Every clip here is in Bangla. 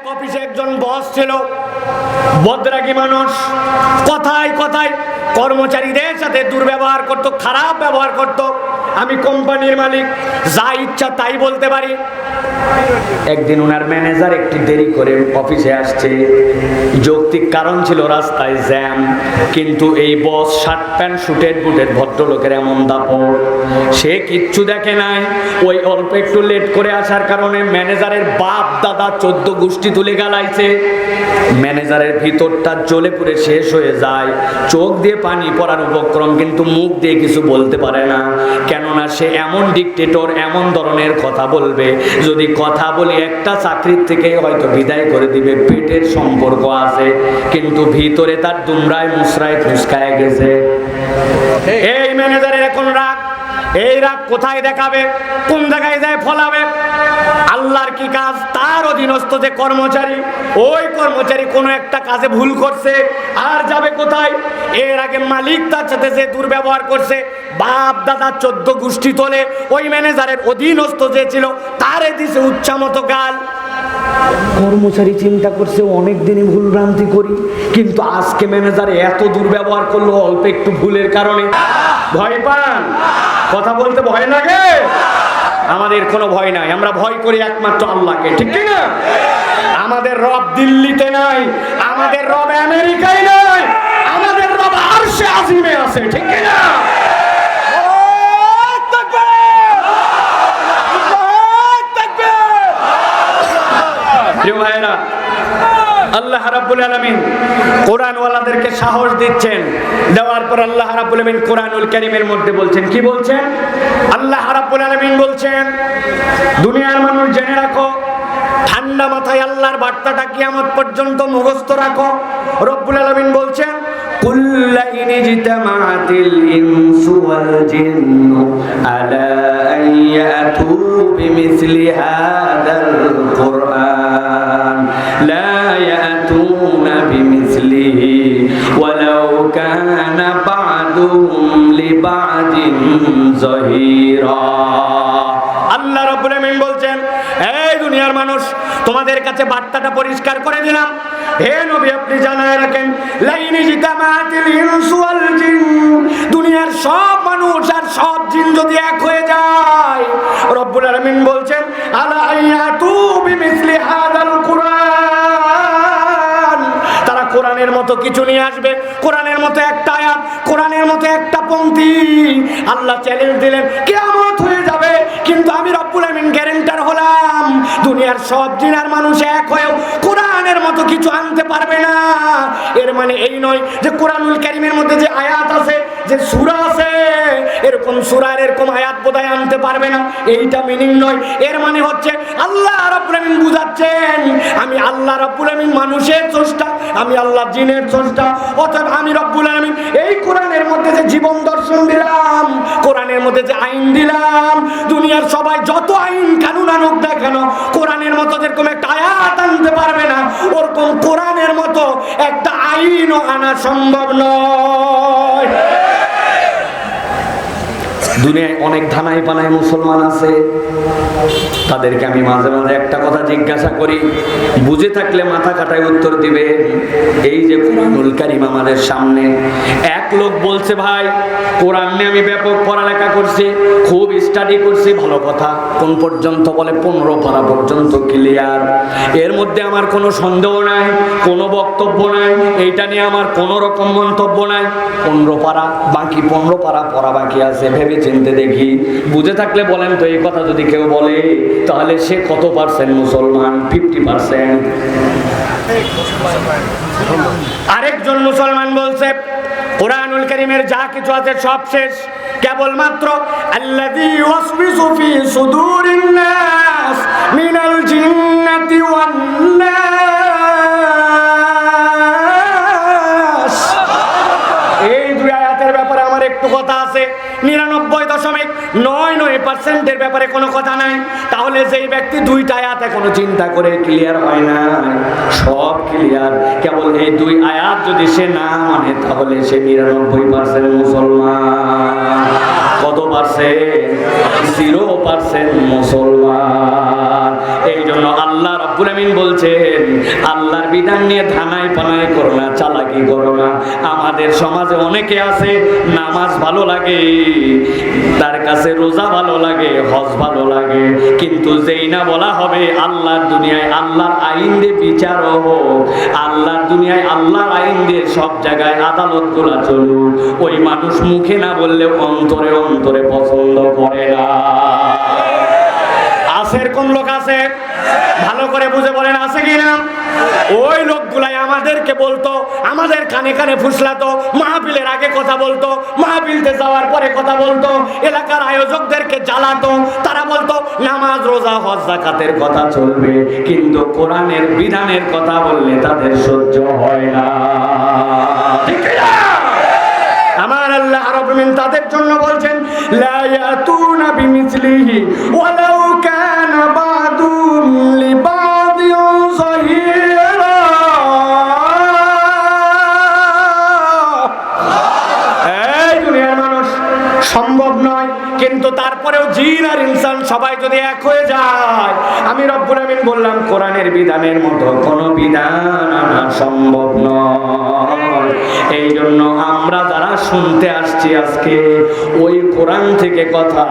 এক অফিসে একজন বস ছিল, বদরাগী মানুষ, কথায় কথায় কর্মচারীদের সাথে দুর্ব্যবহার করত, খারাপ ব্যবহার করত। আমি কোম্পানির মালিক, যা ইচ্ছা তাই বলতে পারি। একদিন ওনার ম্যানেজার একটু দেরি করে অফিসে আসছে, যৌক্তিক কারণ ছিল রাস্তায় জ্যাম, কিন্তু এই বস শার্ট প্যান্ট শুটের বুটের ভদ্রলোকের এমন দাপট, সে কিচ্ছু দেখে নাই। ওই অল্প একটু লেট করে আসার কারণে ম্যানেজারের বাপ দাদা 14 গোষ্ঠী তুলে গালাইছে। ম্যানেজারের ভিতরটা জ্বলে পুড়ে শেষ হয়ে যায়, চোখ দিয়ে পানি পড়ার উপক্রম, কিন্তু মুখ দিয়ে কিছু বলতে পারে না, কেননা সে এমন ডিক্টেটর, এমন ধরনের কথা বলবে, যদি কথা বলি একটা চাকরির থেকে হয়তো বিদায় করে দিবে, পেটের সম্পর্ক আছে, কিন্তু ভিতরে তার দুমরায় মুসরায় ফুসকায় গেছে। এই ম্যানেজারের এখন রাগ, এই রাগ কোথায় দেখাবে, কোন জায়গায় যায় ফলাবে? আল্লাহর কি কাজ, তার অধীনস্থ যে কর্মচারী, ওই কর্মচারী কোনো একটা কাজে ভুল করছে, আর যাবে কোথায়? এর আগে মালিক তার সাথে যে দুর্ব্যবহার করছে, বাপ দাদা 14 গোষ্ঠী তোলে, ওই ম্যানেজারের অধীনস্থ যে ছিল তারে দিছে উচ্চা মতো গাল। কর্মচারী চিন্তা করছে অনেক দিনই ভুল ভ্রান্তি করি, কিন্তু আজকে ম্যানেজার এত দুর্ব্যবহার করলো অল্প একটু ভুলের কারণে। ভয় পান? কথা বলতে ভয় লাগে? আমাদের কোনো ভয় নাই, আমরা ভয় করি একমাত্র আল্লাহকে, ঠিক না? আমাদের রব দিল্লিতে নাই, আমাদের রব আমেরিকায় নাই, আমাদের রব আরশে আজিমে আছে, ঠিক না? প্রিয় ভাইরা, আল্লাহ রাব্বুল আলামিন কোরআন ওয়ালাদেরকে সাহস দিচ্ছেন, দেওয়ার পর আল্লাহ রাব্বুল আলামিন কোরআনুল কারীমের মধ্যে বলছেন, কি বলছেন? আল্লাহ রাব্বুল আলামিন বলছেন, দুনিয়ার মানুষ জেনে রাখো, ঠান্ডা মাথায় আল্লাহর বার্তাটা কিয়ামত পর্যন্ত মুখস্থ রাখো। রব্বুল আলামিন বলছেন, কুল্লা ইনজিতামাতিল ইনসু ওয়াল জিন্নু আলা আন ইয়াতু বিমিসলি হাদাল কুরআন লা ইয়াতুনা বিমিসলিহি ওয়ালাউ কানা বা'দুহুম লিবা'দিন যাহিরা। আল্লাহ রাব্বুল আলামিন বলছেন, এই দুনিয়ার মানুষ, তোমাদের কাছে বার্তাটা পরিষ্কার করে দিলাম, হে নবী আপনি জানায় রাখেন, লাইনি জিতামাতিল ইনসু ওয়াল জিন, দুনিয়ার সব মানুষ আর সব জিন যদি এক হয়ে যায়, রব্বুল আলামিন বলছেন, আলা আয়াতু বিমিসলি হাদাল কুরআন, তারা কোরআনের মতো কিছু নিয়ে আসবে, কোরআনের মতো একটা আয়াত, কোরআনের মতো একটা পংক্তি। আল্লাহ চ্যালেঞ্জ দিলেন, কিয়ামত হয়ে যাবে, কিন্তু আমি রব্বুল আলামিন গ্যারান্টার হলাম, দুনিয়ার সব জিন আর মানুষ এক হয়েও কোরআনের মতো কিছু আনতে পারবে না। এর মানে এই নয় যে কোরআনুল কারীমের মধ্যে যে আয়াত আছে, যে সূরা আছে, এরকম সূরার এরকম আয়াত বোধহয় আনতে পারবে না, এইটা মিনিং নয়। এর মানে হচ্ছে আল্লাহ রাব্বুল আলামিন বুঝাচ্ছেন, আমি আল্লাহ রাব্বুল আলামিন মানুষের স্রষ্টা, আমি আল্লাহ জিনের স্রষ্টা, অতএব আমি রব্বুল আলামিন এই কোরআনের মধ্যে যে জীবন দর্শন দিলাম, কোরআনের মধ্যে যে আইন দিলাম, দুনিয়ার সবাই যত আইন কানুন আনুক না কেন, কোরআনের মতো যেরকম একটা আয়াত আনতে পারবে না, ওরকম কোরআনের মতো একটা আইনও আনা সম্ভব নয়। দুনিয়ায় অনেক ধানাই পানাই মুসলমান আছে, তাদেরকে আমি মাঝে মাঝে একটা কথা জিজ্ঞাসা করি, বুঝে থাকলে মাথা কাটায় উত্তর দিবে। এই যে কোরআনুল কারীম আমাদের সামনে, এক লোক বলছে, ভাই কোরআন নিয়ে আমি ব্যাপক পড়ালেখা করছি, খুব স্টাডি করছি, ভালো কথা, কোন পর্যন্ত? বলে 15 পারা পর্যন্ত ক্লিয়ার, এর মধ্যে আমার কোনো সন্দেহ নাই, কোনো বক্তব্য নাই, এইটা নিয়ে আমার কোনো রকম মন্তব্য নাই। 15 পারা, বাকি 15 পারা পড়া বাকি আছে, ভেবে চিনতে দেখি। বুঝে থাকলে বলেন তো, এই কথা যদি কেউ বলে তাহলে সে কত পার্সেন্ট মুসলমান? 50%। আরেকজন মুসলমান বলছে, কোরআনুল কারীমের যা কিছু আছে সব শেষ, কেবলমাত্র আল্লাযী ওয়াসবিসু ফি সুদুরিন নাস মিনাল জিন্নাতি ওয়ান নাস। এই দুই আয়াতের ব্যাপারে আমার একটু কথা আছে, 99.99% ব্যাপারে কোনো কথা নাই। তাহলে যেই ব্যক্তি দুইটা আয়াত এখনো চিন্তা করে ক্লিয়ার হয় না, সব ক্লিয়ার, কেবল এই দুই আয়াত যদি সে না মানে, তাহলে সে 99% মুসলমান। কত পার্সেন্ট? 0% মুসলমান। এই জন্য আল্লাহ রাব্বুল আমিন বলছেন, আল্লাহর বিধান নিয়ে ধানাই পানাই করো না, চালাকি করো না। আমাদের সমাজে অনেকে আছে নামাজ ভালো লাগে, তার কাছে রোজা ভালো লাগে, হজ ভালো লাগে, কিন্তু যেই না বলা হবে আল্লাহর দুনিয়ায় আল্লাহর আইন দিয়ে বিচার হোক, আল্লাহর দুনিয়ায় আল্লাহর আইন দিয়ে সব জায়গায় আদালত গুলা চলুন, ওই মানুষ মুখে না বললে অন্তরে অন্তরে পছন্দ করে না। আছে কোন লোক আছে? ভালো করে বুঝে বলেন, আছে কিনা? ওই লোকগুলাই আমাদেরকে বলতো, আমাদের কানে কানে ফুসলাতো, মাহফিলের আগে কথা বলতো, মাহফিলতে যাওয়ার পরে কথা বলতো, এলাকার আয়োজকদেরকে জ্বালাতো। তারা বলতো নামাজ রোজা হজ যাকাতের কথা চলবে, কিন্তু কোরআনের বিধানের কথা বললে তাদের সহ্য হয় না। ঠিক না? আমার আল্লাহ রাব্বুল আমিন তাদের জন্য বলছেন, লা ইয়াতুনা বিমিসলিহি ওয়ালাউ কানা বাদুম লিবাদিন যাহিরা। এই দুনিয়ার মানুষ সম্ভব নয়, কিন্তু তারপরেও জিন আর ইনসান সবাই যদি এক হয়ে যায়, আমি রব্বুল আমিন বললাম কোরআনের বিধানের মতো কোনো বিধান আনা সম্ভব নয়। এই জন্য আমরা যারা শুনতে আসছি আজকে ওই কোরআন থেকে কথা,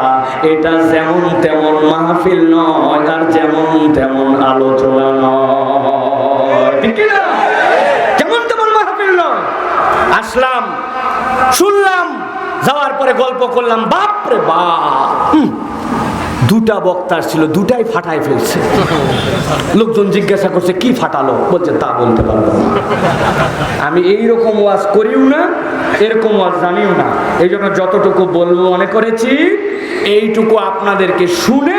এটা যেমন তেমন মাহফিল নয়, আর যেমন তেমন আলোচনা নয়। ঠিক না? যেমন তেমন মাহফিল নয়। আসলাম, শুনলাম, যাওয়ার পরে গল্প করলাম, বাপরে বাপ, দুটা বক্তা ছিল, দুটাই ফাটায় ফেলছে। লোকজন জিজ্ঞাসা করছে কি ফাটালো, বলছে তা বলতে পারবো না, আমি এইরকম ওয়াজ করিও না, এরকম ওয়াজ জানিও না। এই জন্য যতটুকু বলবো মনে করেছি এইটুকু আপনাদেরকে শুনে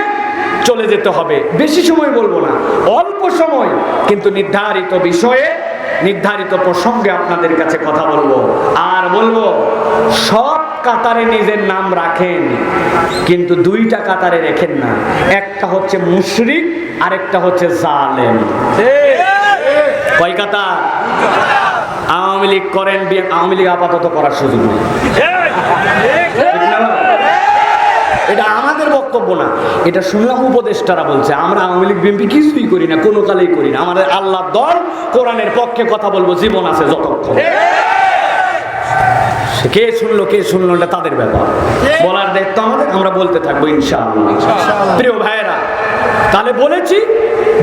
চলে যেতে হবে। বেশি সময় বলবো না, অল্প সময়, কিন্তু নির্ধারিত বিষয়ে নির্ধারিত প্রসঙ্গে আপনাদের কাছে কথা বলবো। আর বলবো, সব কাতারে নিজের নাম রাখেন, কিন্তু দুইটা কাতারে রেখেন না। একটা হচ্ছে মুশরিক, আরেকটা হচ্ছে জালেম। কয় কাতার? আওয়ামী লীগ করেন, আওয়ামী লীগ আপাতত করার সুযোগ নেই। এটা আমাদের বক্তব্য না, এটা শুনলাম উপদেষ্টারা বলছে। আমরা আওয়ামী লীগ বিএনপি কিছুই করি না, কোনো কালেই করি না। আমাদের আল্লাহর দল, কোরআনের পক্ষে কথা বলবো জীবন আছে যতক্ষণ। কে শুনলো কে শুনলো না তাদের ব্যাপার, বলার দায়িত্ব আমাদের, আমরা বলতে থাকবো ইনশাআল্লাহ। প্রিয় ভাইয়েরা, তাহলে বলেছি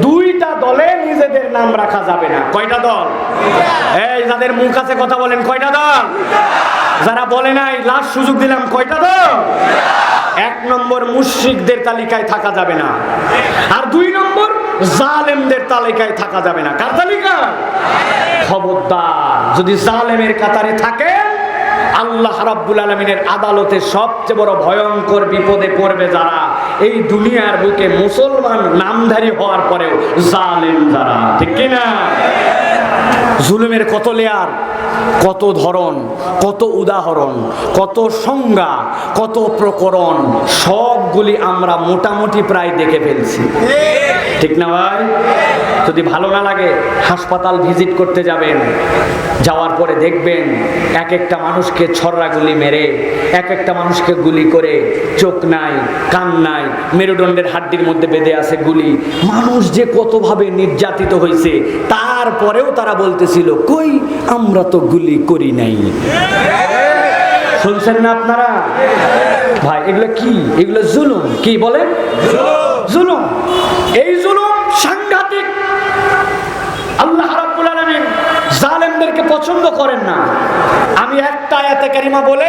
দুইটা দলে নিজেদের নাম রাখা যাবে না। কয়টা দল? এই যাদের মুখ আছে কথা বলেন, কয়টা দল? যারা বলে নাই লাস্ট সুযোগ দিলাম, কয়টা দল? 1 নম্বর মুশরিকদের তালিকায় থাকা যাবে না, আর 2 নম্বর জালেমদের তালিকায় থাকা যাবে না। কার তালিকায়? খবরদার, যদি জালেমের কাতারে থাকে আল্লাহ রাব্বুল আলামিনের আদালতে সবচেয়ে বড় ভয়ঙ্কর বিপদে পড়বে যারা এই দুনিয়ার বুকে মুসলমান নামধারী হওয়ার পরেও জালেম যারা। ঠিক কি না? জুলুমের কত লেয়ার, কত ধরন, কত উদাহরণ, কত সংজ্ঞা, কত প্রকরণ, সবগুলি আমরা মোটামুটি প্রায় দেখে ফেলছি। ঠিক না ভাই? যদি ভালো না লাগে হাসপাতাল ভিজিট করতে যাবেন, যাওয়ার পরে দেখবেন এক একটা মানুষকে ছররা গুলি মেরে, এক একটা মানুষকে গুলি করে, চোখ নাই, কান নাই, মেরুদণ্ডের হাড্ডির মধ্যে বেঁধে আছে গুলি। মানুষ যে কতভাবে নির্যাতিত হয়েছে, তারপরেও তারা বলতেছিল কই আমরা তো গুলি করি নাই। শুনছেন না আপনারা? ভাই এগুলো কি? এগুলো জুলুম। কি বলেন? জুলুম। এই জুলুম সাংঘাতিক। আল্লাহ রাব্বুল আলামিন জালেমদেরকে পছন্দ করেন না। আমি একটা আয়াতে কারিমা বলে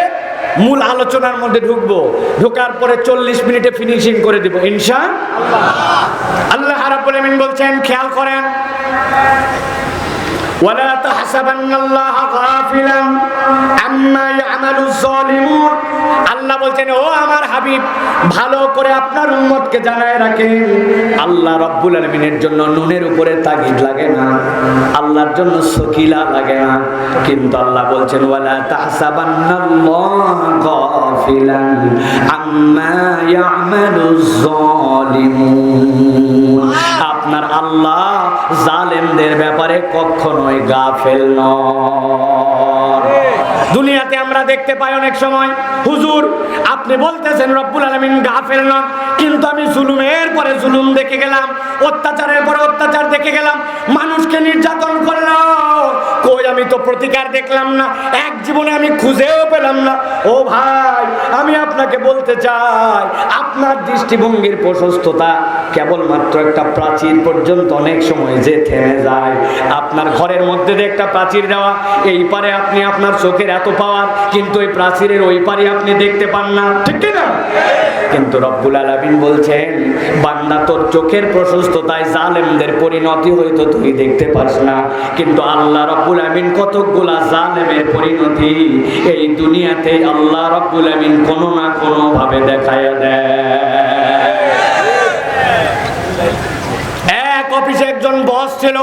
মূল আলোচনার মধ্যে ঢুকবো, ঢোকার পরে 40 মিনিটে ফিনিশিং করে দিব ইনশাআল্লাহ। আল্লাহ রাব্বুল আলামিন বলছেন, খেয়াল করেন, ওয়ালা তাহসাবান্নাল্লাহা গাফিলান আম্মা ইয়ামালুজ জালিমুন। আল্লাহ বলছেন, ও আমার হাবিব, ভালো করে আপনার উম্মতকে জানায় রাখেন, আল্লাহ রাব্বুল আলামিনের জন্য নুনের উপরে তাগিদ লাগে না, আল্লাহর জন্য সকিলা লাগে না, কিন্তু আল্লাহ বলছেন ওয়ালা তাহসাবান্নাল্লাহা গাফিলান আম্মা ইয়ামালুজ জালিমুন। আপনার আল্লাহ জালেমদের ব্যাপারে কখনোই গাফেল নন। দুনিয়াতে আমরা দেখতে পাই অনেক সময়, হুজুর আপনি বলতেছেন রব্বুল আলামিন গাফেল নন, কিন্তু আমি জুলুমের পরে জুলুম দেখে গেলাম, অত্যাচারের পরে অত্যাচার দেখে গেলাম, মানুষকে নির্যাতন করলো, কই আমি তো প্রতিকার দেখলাম না, এক জীবনে আমি খুঁজেও পেলাম না। ও ভাই, আমি আপনাকে বলতে চাই, আপনার দৃষ্টিভঙ্গির প্রশস্ততা কেবলমাত্র একটা প্রাচীর পর্যন্ত অনেক সময় যে থেমে যায়। আপনার ঘরের মধ্যে যে একটা প্রাচীর দেওয়া, এই পারে আপনি আপনার চোখের এত পাওয়ার, কিন্তু এই প্রাচীরের ওই পারে আপনি দেখতে পান না, ঠিক না? কিন্তু রব্বুল আলামিন বলছেন, বান্দা তোর চোখের প্রশস্ততায় জালেমদের পরিণতি হয়তো তুই দেখতে পাস না, কিন্তু আল্লাহ রব্বুল আলামিন কতগুলা জালেমের পরিণতি এই দুনিয়াতে আল্লাহ রব্বুল আলামিন কোনো না কোনো ভাবে দেখায়া দেয়। এক অফিসে একজন বস ছিল,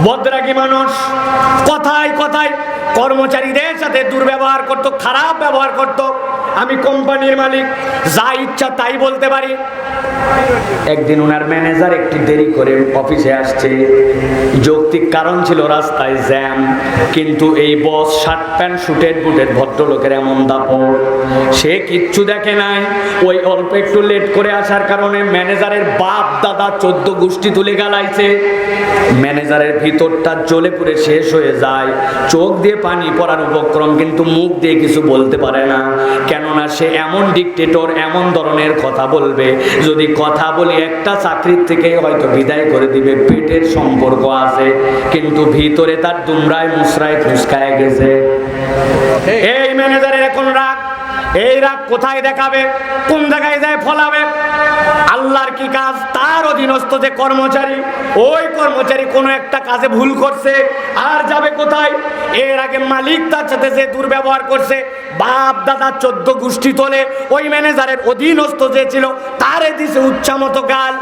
বদরাগী মানুষ, কথায় কথায় কর্মচারীদের সাথে দুর্ব্যবহার করত, খারাপ ব্যবহার করত। আমি কোম্পানির মালিক, যা ইচ্ছা তাই বলতে পারি। একদিন ওনার ম্যানেজার একটু দেরি করে অফিসে আসছে, যৌক্তিক কারণ ছিল রাস্তায় জ্যাম, কিন্তু এই বস শার্ট প্যান্ট শুটেড বুটেড ভদ্রলোকের এমন দাপট, সে কিচ্ছু দেখে নাই। ওই অল্প একটু লেট করে আসার কারণে ম্যানেজারের বাপ দাদা 14 গোষ্ঠী তুলে গালাইছে। ম্যানেজারের ভিতরটা জ্বলে পুড়ে শেষ হয়ে যায়, চোখ দিয়ে পানি পড়ার উপক্রম, কিন্তু মুখ দিয়ে কিছু বলতে পারে না, কেননা সে এমন ডিক্টেটর, এমন ধরনের কথা বলবে, যদি কথা বলি একটা চাকরির থেকে হয়তো বিদায় করে দিবে, পেটের সম্পর্ক আছে, কিন্তু ভিতরে তার দুমরায় মুসরায় ফুসকায় গেছে। এই ম্যানেজারের এখন রাগ, এই রাগ কোথায় দেখাবে, কোন জায়গায় যায় ফলাবে? আল্লাহর কি কাজ, তার অধীনস্থ যে কর্মচারী, ওই কর্মচারী কোনো একটা কাজে ভুল করছে, আর যাবে কোথায়? এর আগে মালিক তার সাথে যে দুর্ব্যবহার করছে, বাপ দাদা 14 গোষ্ঠী তোলে, ওই ম্যানেজারের অধীনস্থ যে ছিল তারে দিছে উচ্চা মতো গাল।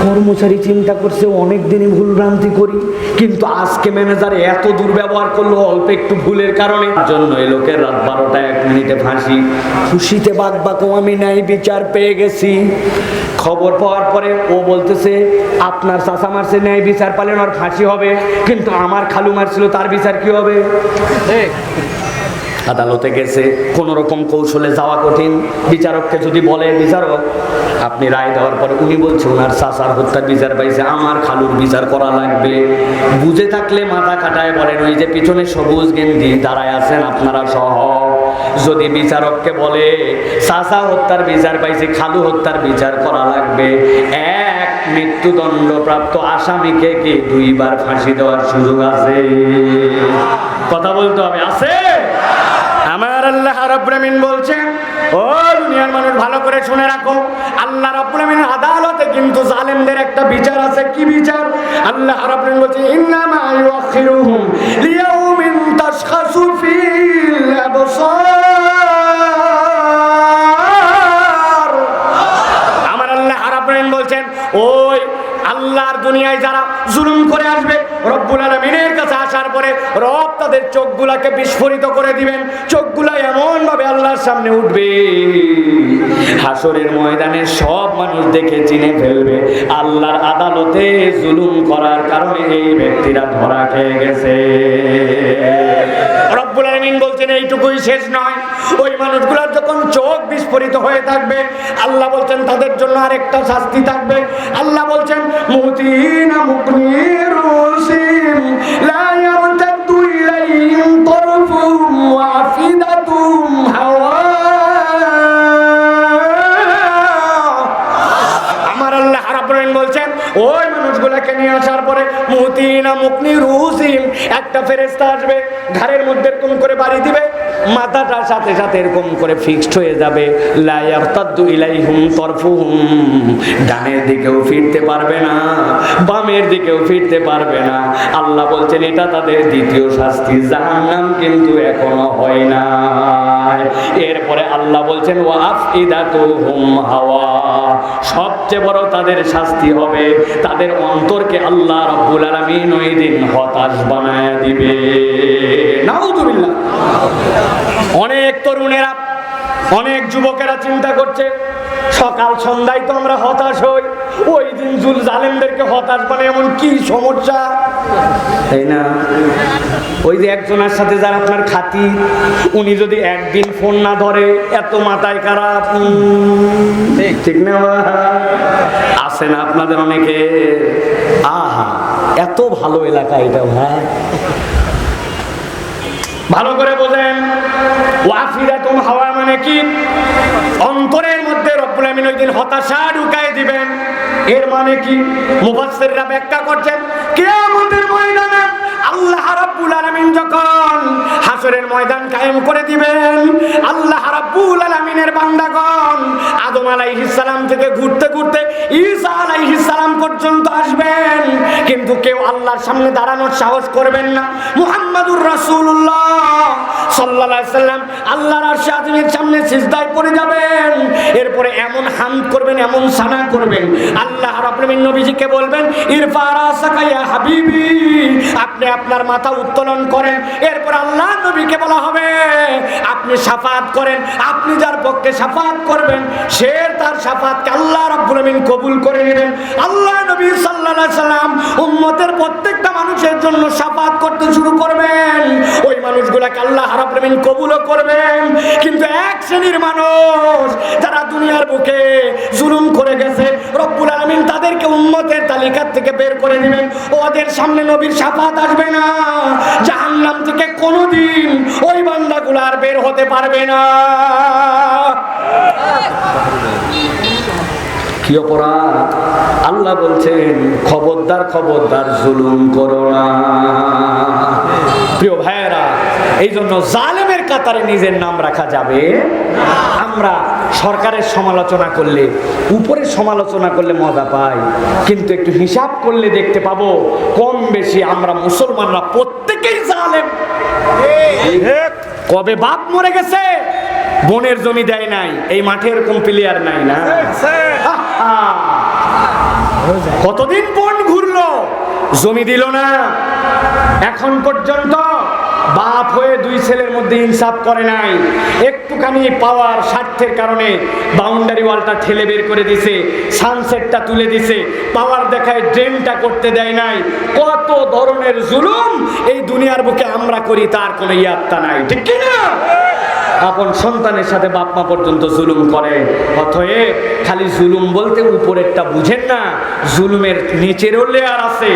কর্মচারী চিন্তা করছে অনেক দিনই ভুল ভ্রান্তি করি, কিন্তু আজকে ম্যানেজার এত দুর্ব্যবহার করলো অল্প একটু ভুলের কারণে, জন্য এই লোকের রাত 12টা 1 মিনিটে ফাঁসি। খুশিতে বাকবাকো, আমি ন্যায় বিচার পেয়ে গেছি। খবর পাওয়ার পরে ও বলতেছে, আপনার চাচা মারছে, ন্যায় বিচার পালেন, আর ফাঁসি হবে, কিন্তু আমার খালু মারছিল, তার বিচার কি হবে? আদালতে গেছে, কোন রকম কৌশলে যাওয়া কঠিন। বিচারককে যদি বলে, বিচারক আপনি রায় দেওয়ার পরে, উনি বলছে ওনার চাচার হত্যার বিচার পাইছে, আমার খালুর বিচার করা লাগবে। বুঝে থাকলে মাথা কাটায় বলেন, ওই যে পিছনে সবুজ গেঞ্জি দাঁড়ায় আছেন আপনারা সহ, যদি বিচারককে বলে চাচা হত্যার বিচার পাইছে, খালু হত্যার বিচার করা লাগবে, এক মৃত্যুদণ্ডপ্রাপ্ত আসামিকে কি 2 বার ফাঁসি দেওয়ার সুযোগ আছে? কথা বলতে হবে, আছে? আমার আল্লাহ রাব্বুল আমিন বলছেন, ও দুনিয়ার মানুষ ভালো করে শুনে রাখো, আল্লাহ রাব্বুল আমিনের আদালতে কিন্তু জালেমদের একটা বিচার আছে। কি বিচার? আল্লাহ রাব্বুল আমিন বলছেন, ইন্নামা ইউআখিরুহুম লিয়াউমিন তাশখাসু ফিল আবসার। আমার আল্লাহ রাব্বুল আমিন বলছেন, ওই আল্লাহর দুনিয়ায় যারা জুলুম করে আসবে, রব্বুল আলামিনের কাছে আসার পরে রব তাদের চোখগুলাকে বিস্ফোরিত করে দিবেন, চোখগুলা এমন ভাবে আল্লাহর সামনে উঠবে, হাসরের ময়দানে সব মানুষ দেখে চিনে ফেলবে আল্লাহর আদালতে জুলুম করার কারণে এই ব্যক্তিরা ধরা খেয়ে গেছে। রব্বুল আলামিন বলছেন, এইটুকুই শেষ নয়, ওই মানুষগুলোর যখন চোখ বিস্ফোরিত হয়ে থাকবে, আল্লাহ বলছেন তাদের জন্য আরেকটা শাস্তি থাকবে। আল্লাহ বলছেন, মুতিনা মুকনির রুসিম লা ইয়ারতাদু ইলাইহিম তারফুহুম ওয়া আফিদাতুহুম হাওয়া। আমার আল্লাহ রাব্বুল আলামিন বলছেন, ওই মানুষগুলোকে নিয়ে আসার পরে মুতিনা মুকনির রুসিম, একটা ফেরেশতা আসবে, ঘাড়ের মধ্যে এরকম করে বাড়ি দিবে, মাথাটার সাথে সাথে এরকম করে ফিক্সড হয়ে যাবে। লা ইয়ারতাদু ইলাইহিম তারফুহুম, ডানের দিকেও ফিরতে পারবে না, বামের দিকেও ফিরতে পারবে না। আল্লাহ বলছেন এটা তাদের দ্বিতীয় শাস্তি, জাহান্নাম কিন্তু এখনো হয় না। এরপরে আল্লাহ বলছেন, ওয়া আফইদাতুহুম হাওয়া, সবচেয়ে বড় তাদের শাস্তি হবে তাদের অন্তরকে আল্লাহ রাব্বুল আলামিন ওই দিন হতাশ বানায় দিবে। নাউযুবিল্লাহ। অনেক তরুণেরা, অনেক যুবকেরা চিন্তা করছে, সকাল সন্ধ্যায় তো আমরা হতাশ হই, ওই দিন জালেমদেরকে হতাশ মানে এমন কি সমস্যা, তাই না? ওই যে একজনের সাথে যারা আপনার খাতি, উনি যদি একদিন ফোন না ধরে এত মাথায় খারাপ, ঠিক না? আছে না আপনাদের অনেকে? আহা, এত ভালো এলাকা এটা ভাই, ভালো করে বোঝেন। ওয়াফিরাতুম হাওয়া মানে কি? অন্তরের মধ্যে রব্বুল আমিন ওই দিন হতাশা ঢুকায় দিবেন। এর মানে কি? মুফাসসিররা ব্যাখ্যা করছেন, কিয়ামতের ময়দানে আল্লাহ রাব্বুল আলামিন যখন হাসরের ময়দান কায়েম করে দিবেন, আল্লাহ রাব্বুল আলামিনের বান্দাগণ আদম আলাইহিস সালাম থেকে ঘুরতে ঘুরতে ঈসা আলাইহিস সালাম পর্যন্ত আসবেন, কিন্তু কেউ আল্লাহর সামনে দাঁড়ানোর সাহস করবেন না। মুহাম্মাদুর রাসূলুল্লাহ সাল্লাল্লাহু আলাইহি সাল্লাম আল্লাহর আরশে আজিমের সামনে সিজদায় পড়ে যাবেন, এরপরে এমন হামদ করবেন, এমন সানা করবেন, আল্লাহ রাব্বুল আলামিন নবীজিকে বলবেন, ইরফা রাসাকা ইয়া হাবিবি, আপনি আপনার মাথা উত্তোলন করেন। এরপর আল্লাহ নবীকে বলা হবে, আপনি শাফাত করেন। আপনি যার পক্ষে শাফাত করবেন, সে তার শাফাতকে আল্লাহ রাব্বুল আমিন কবুল করে নেবেন। আল্লাহ নবী সাল্লাল্লাহু আলাইহি সাল্লাম উম্মতের প্রত্যেকটা মানুষের জন্য শাফাত করতে শুরু করবেন, ওই মানুষগুলোকে আল্লাহ রাব্বুল আমিন কবুলও করবেন। কিন্তু এক শ্রেণীর মানুষ যারা দুনিয়ার বুকে জুলুম করে গেছে, রব্বুল আলামিন তাদেরকে উম্মতের তালিকা থেকে বের করে দিবেন, ওদের সামনে নবীর শাফাত আসবে না। জাহান্নাম থেকে কোনোদিন ওই বান্দাগুলো আর বের হতে পারবে না। কি অপরাধ! আল্লাহ বলছেন, খবরদার খবরদার জুলুম করো না। প্রিয় ভাইয়েরা, এই জন্য জালেমের কাতারে নিজের নাম রাখা যাবে। আমরা সরকারের সমালোচনা করলে, উপরের সমালোচনা করলে মজা পাই, কিন্তু একটু হিসাব করলে দেখতে পাবো কম বেশি আমরা মুসলমানরা প্রত্যেকেই জালেম। কবে বাপ মরে গেছে, বোনের জমি দেয় নাই, এই মাঠে এরকম প্লেয়ার নাই না? কতদিন বোন ঘুরলো, জমি দিল না। এখন পর্যন্ত বাপ হয়ে দুই ছেলের মধ্যে ইনসাফ করে নাই। একটুখানি পাওয়ার স্বার্থের কারণে বাউন্ডারি ওয়ালটা ঠেলে বের করে দিছে, সানসেটটা তুলে দিছে, পাওয়ার দেখায় ড্রেনটা করতে দেয় নাই। কত ধরনের জুলুম এই দুনিয়ার বুকে আমরা করি, তার কোনো ইয়াত্তা নাই, ঠিক কি না? আপন সন্তানের সাথে বাপ মা পর্যন্ত জুলুম করে। অতএব খালি জুলুম বলতে উপরেরটা বুঝেন না, জুলুমের নিচেরও লেয়ার আছে।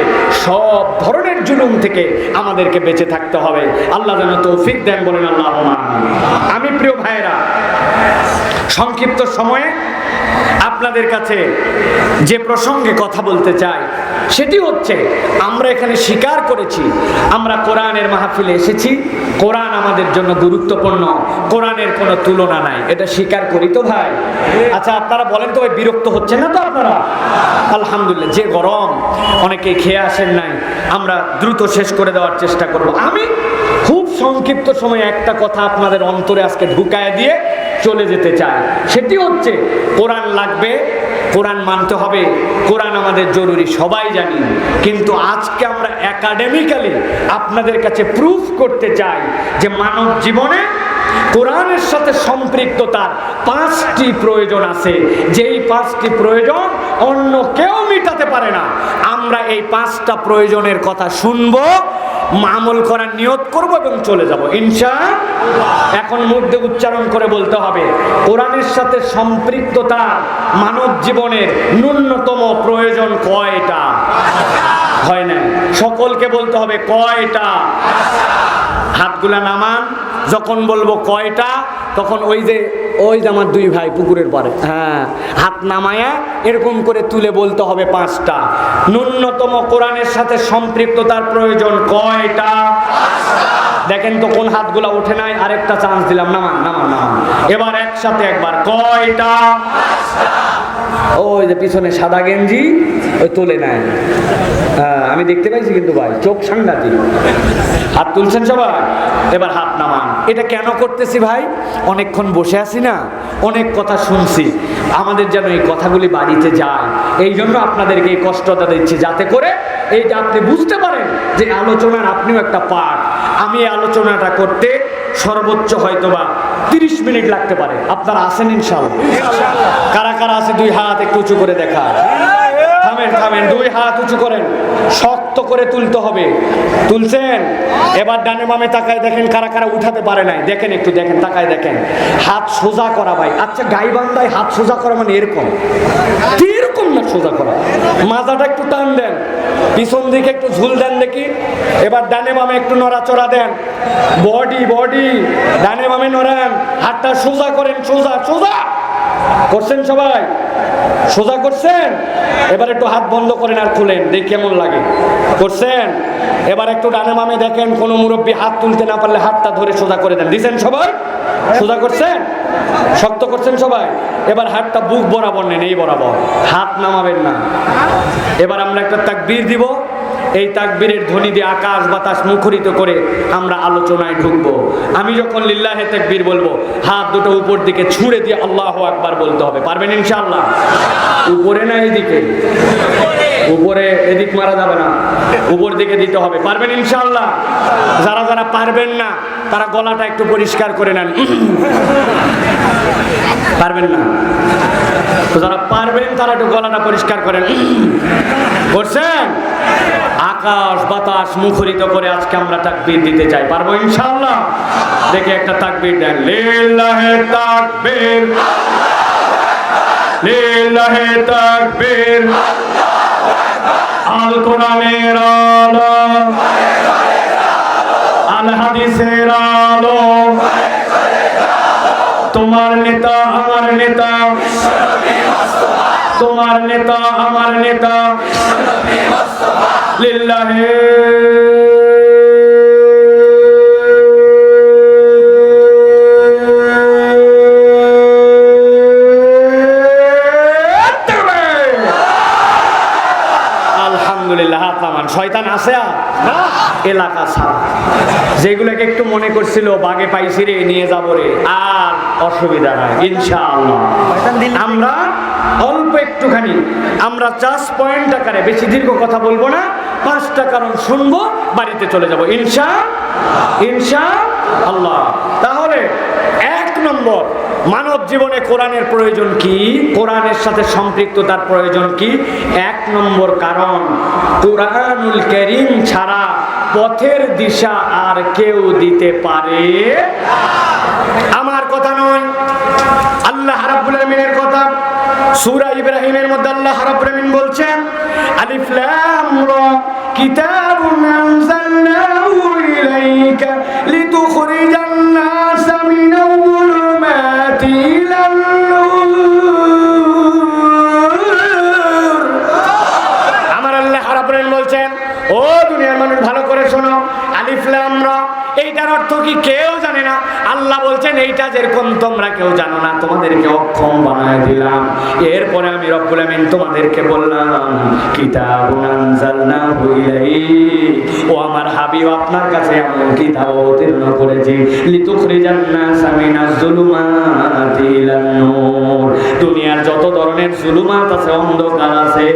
সব ধরনের জুলুম থেকে আমাদেরকে বেঁচে থাকতে হবে। আল্লাহ যেন তৌফিক দেন, বলেন আল্লাহুম্মা আমিন। আমি প্রিয় ভাইয়েরা, সংক্ষিপ্ত সময়ে আপনাদের কাছে যে প্রসঙ্গে কথা বলতে চাই সেটি হচ্ছে, আমরা এখানে স্বীকার করেছি আমরা কোরআনের মাহফিলে এসেছি, কোরআন আমাদের জন্য গুরুত্বপূর্ণ, কোরআনের কোনো তুলনা নাই, এটা স্বীকার করি তো ভাই? আচ্ছা আপনারা বলেন তো, ওই বিরক্ত হচ্ছেন না তো আপনারা? আলহামদুলিল্লাহ। যে গরম, অনেকে খেয়ে আসেন নাই, আমরা দ্রুত শেষ করে দেওয়ার চেষ্টা করব। আমি খুব সংক্ষিপ্ত সময়ে একটা কথা আপনাদের অন্তরে আজকে ঢুকায় দিয়ে চলে যেতে চাই। সেটি হচ্ছে, কোরআন লাগবে, কোরআন মানতে হবে, কোরআন আমাদের জরুরি, সবাই জানি। কিন্তু আজকে আমরা একাডেমিক্যালি আপনাদের কাছে প্রুফ করতে চাই যে মানব জীবনে কোরআনের সাথে সম্পৃক্ততার 5টি প্রয়োজন আছে, যেই 5টি প্রয়োজন অন্য কেউ মিটাতে পারে না। আমরা এই 5টা প্রয়োজনের কথা শুনবো, আমল করার নিয়ত করব এবং চলে যাব ইনশাআল্লাহ। এখন মুখ দিয়ে উচ্চারণ করে বলতে হবে, কোরআনের সাথে সম্পৃক্ততা মানব জীবনের ন্যূনতম প্রয়োজন কয়টা? হয় না, সকলকে বলতে হবে কয়টা। হাতগুলা নামান, যখন বলবো কয়টা তখন ওই যে আমার দুই ভাই পুকুরের পারে, হ্যাঁ, হাত নামায়া এরকম করে তুলে বলতে হবে 5টা। ন্যূনতম কোরআনের সাথে সম্পৃক্ততার প্রয়োজন কয়টা? দেখেন তো কোন হাতগুলা ওঠে নাই, আরেকটা চান্স দিলাম, নামান নামান নামান। এবার একসাথে একবার, কয়টা? ওই যে পিছনে সাদা গেঞ্জি, ওই তোলে নাই, আমি দেখতে পাইছি কিন্তু ভাই, চোখ সাংঘাতিক। হাত তুলছেন সবাই? এবার হাত নামান। এটা কেন করতেছি ভাই? অনেকক্ষণ বসে আছি না, অনেক কথা শুনছি, আমাদের যেন এই কথাগুলি বাড়িতে যায়, এই জন্য আপনাদেরকে এই কষ্টটা দিচ্ছি, যাতে করে এইটা আপনি বুঝতে পারেন যে আলোচনার আপনিও একটা পার্ট। আমি এই আলোচনাটা করতে সর্বোচ্চ হয়তোবা 30 মিনিট লাগতে পারে। আপনারা আছেন ইনশাআল্লাহ? কারা কারা আছে 2 হাত একটু উঁচু করে দেখা। থামেন থামেন, 2 হাত উঁচু করেন, শক্ত করে তুলতে হবে। তুলছেন? এবার ডানে বামে তাকায় দেখেন কারা কারা উঠাতে পারে নাই। দেখেন একটু দেখেন, তাকায় দেখেন। হাত সোজা করা ভাই। আচ্ছা গাইবান্ধায় হাত সোজা করা মানে এরকম, এরকম না, সোজা করা। মাথাটা একটু টান দেন, পিছন দিকে একটু ঝুল দেন দেখি। এবার ডানে বামে একটু নড়াচড়া দেন, বডি বডি ডানে বামে নড়ান, হাতটা সোজা করেন, সোজা সোজা করছেন সবাই? সোজা করছেন? এবার একটু হাত বন্ধ করেন আর খুলেন, দেখি কেমন লাগে। করছেন? এবার একটু ডানে বামে দেখেন, কোনো মুরব্বী হাত তুলতে না পারলে হাতটা ধরে সোজা করে দেন। দিছেন সবাই? সোজা করছেন? শক্ত করছেন সবাই? এবার হাতটা বুক বরাবর নেন, এই বরাবর, হাত নামাবেন না। এবার আমরা একটা তাকবীর দিব, এই তাকবীরের ধ্বনি দিয়ে আকাশ বাতাস মুখরিত করে আমরা আলোচনায় ঢুকবো। আমি যখন লিল্লাহে তাকবীর বলবো, হাত দুটো উপর দিকে ছুঁড়ে দিয়ে আল্লাহু আকবার বলতে হবে। পারবেন ইনশাআল্লাহ? উপরে না এদিকে? উপরে, এদিক মারা যাবে না, উপর দিকে দিতে হবে। পারবেন ইনশাআল্লাহ? যারা যারা পারবেন না তারা গলাটা একটু পরিষ্কার করে নেন। পারবেন না তো যারা পারবেন তারা একটু গলাটা পরিষ্কার করেন। করছেন? আকাশ বাতাস মুখরিত করে আজকে আমরা তাকবীর দিতে চাই। পারবো ইনশাআল্লাহ? দেখে একটা তাকবীর দেন। লিল্লাহে তাকবীর, লিল্লাহে তাকবীর। আল কোরআনের আলো, আল হাদিসের আলো, তোমার নেতা আমার নেতা, তোমার নেতা আমার নেতা, লিল্লাহে আলহামদুলিল্লাহ। হাত নামান। শয়তান আছে আর এলাকা ছাড়া, যেগুলোকে একটু মনে করছিল বাগে পাইছি রে নিয়ে যাবো রে, আর অসুবিধা নাই ইনশাআল্লাহ। আমরা অল্প একটুখানি আমরা 4 পয়েন্ট আকারে, বেশি দীর্ঘ কথা বলবো না, 5টা কারণ শুনবো, বাড়িতে চলে যাবো ইনশাআল্লাহ। তাহলে 1 নম্বর, মানব জীবনে কোরআনের প্রয়োজন কি, কোরআনের সাথে সম্পৃক্ততার প্রয়োজন কি? 1 নম্বর কারণ, কোরআনুল কারীম ছাড়া পথের দিশা আর কেউ দিতে পারে। আমার কথা নয়, আল্লাহ রাব্বুল আলামিনের কথা। সূরা ইব্রাহিমের মধ্যে আল্লাহ রাব্বুল আলামিন বলছেন, আলিফ লাম রা কিতাবুন আনজালনাহু ইলাইকা লিতুখরিজান নাসা মিনাল যুলুমাতি ইলান নূর। আমার আল্লাহ রাব্বুল আলামিন বলছেন, ও দুনিয়ার মানুষ ভালো করে শোনো, আলিফ লাম রা, এইটার অর্থ কি কেউ জানে না? আল্লাহ বলছেন এইটা যেরকম তোমরা কেউ জানো না, তোমাদেরকে অক্ষম বানায় দিলাম। এরপরে আমি রব্বুল আমিন তোমাদেরকে বললাম, কিতাবুন আনজালনাহু ইলাইক, ও আমার হাবিব আপনার কাছে এমন কিতাব অবতীর্ণ করেছি, লিতুখরিজান নাসা মিনাজ যুলুমাতি ইলান নূর। দুনিয়ার যত ধরনের জুলুমাত আছে, অন্ধকার আছে,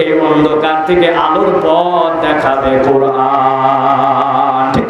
এই অন্ধকার থেকে আলোর পথ দেখাবে কোরআন।